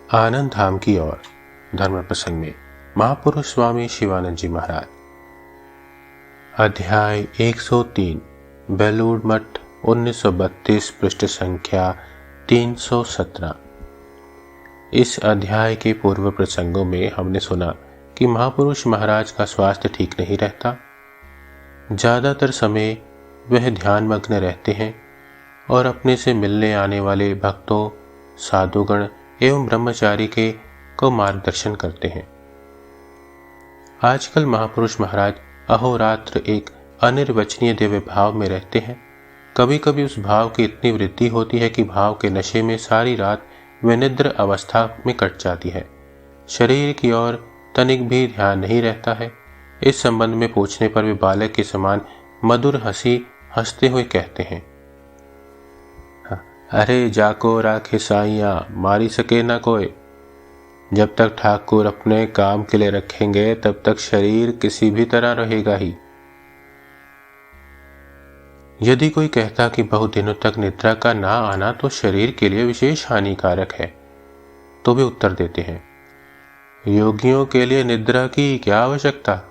आनंद धाम की ओर धर्म प्रसंग में महापुरुष स्वामी शिवानंद जी महाराज। अध्याय 103 बेलूर मठ 1932 पृष्ठ संख्या 317। इस अध्याय के पूर्व प्रसंगों में हमने सुना कि महापुरुष महाराज का स्वास्थ्य ठीक नहीं रहता। ज़्यादातर समय वह ध्यानमग्न रहते हैं और अपने से मिलने आने वाले भक्तों, साधुगण एवं ब्रह्मचारी को मार्गदर्शन करते हैं। आजकल महापुरुष महाराज अहोरात्र एक अनिर्वचनीय दिव्य भाव में रहते हैं। कभी कभी उस भाव की इतनी वृद्धि होती है कि भाव के नशे में सारी रात विनिद्र अवस्था में कट जाती है। शरीर की ओर तनिक भी ध्यान नहीं रहता है। इस संबंध में पूछने पर वे बालक के समान मधुर हंसी हंसते हुए कहते हैं, अरे जाको राखे साइया, मारी सके ना कोई। जब तक ठाकुर अपने काम के लिए रखेंगे तब तक शरीर किसी भी तरह रहेगा ही। यदि कोई कहता कि बहुत दिनों तक निद्रा का ना आना तो शरीर के लिए विशेष हानिकारक है, तो वे उत्तर देते हैं, योगियों के लिए निद्रा की क्या आवश्यकता।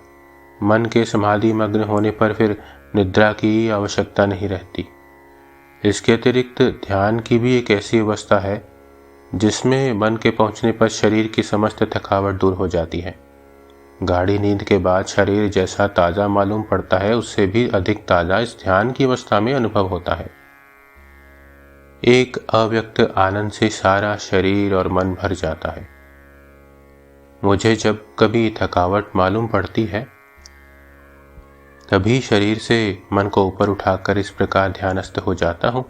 मन के समाधि मग्न होने पर फिर निद्रा की आवश्यकता नहीं रहती। इसके अतिरिक्त ध्यान की भी एक ऐसी अवस्था है जिसमें मन के पहुंचने पर शरीर की समस्त थकावट दूर हो जाती है। गाढ़ी नींद के बाद शरीर जैसा ताज़ा मालूम पड़ता है, उससे भी अधिक ताज़ा इस ध्यान की अवस्था में अनुभव होता है। एक अव्यक्त आनंद से सारा शरीर और मन भर जाता है। मुझे जब कभी थकावट मालूम पड़ती है तभी शरीर से मन को ऊपर उठाकर इस प्रकार ध्यानस्थ हो जाता हूँ,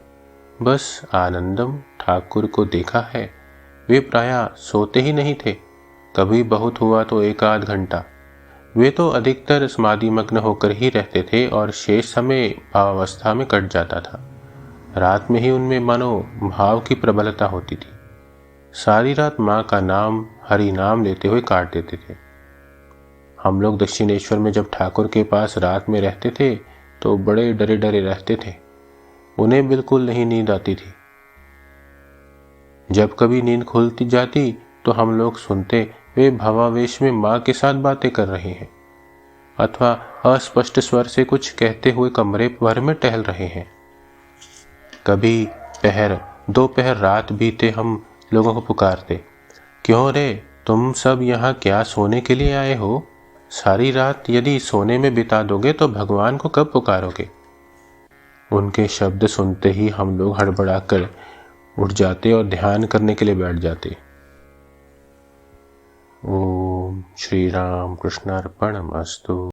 बस आनंदम ठाकुर को देखा है। वे प्रायः सोते ही नहीं थे, कभी बहुत हुआ तो एक आध घंटा। वे तो अधिकतर समाधि मग्न होकर ही रहते थे और शेष समय भावावस्था में कट जाता था। रात में ही उनमें मानो भाव की प्रबलता होती थी। सारी रात माँ का नाम, हरि नाम लेते हुए काट देते थे। हम लोग दक्षिणेश्वर में जब ठाकुर के पास रात में रहते थे तो बड़े डरे डरे रहते थे। उन्हें बिल्कुल नहीं नींद आती थी। जब कभी नींद खुलती जाती तो हम लोग सुनते वे भावावेश में माँ के साथ बातें कर रहे हैं अथवा अस्पष्ट स्वर से कुछ कहते हुए कमरे भर में टहल रहे हैं। कभी पहर दोपहर रात बीते हम लोगों को पुकारते, क्यों रे, तुम सब यहाँ क्या सोने के लिए आए हो? सारी रात यदि सोने में बिता दोगे तो भगवान को कब पुकारोगे? उनके शब्द सुनते ही हम लोग हड़बड़ाकर उठ जाते और ध्यान करने के लिए बैठ जाते। ओम श्री राम कृष्णार्पणमस्तु।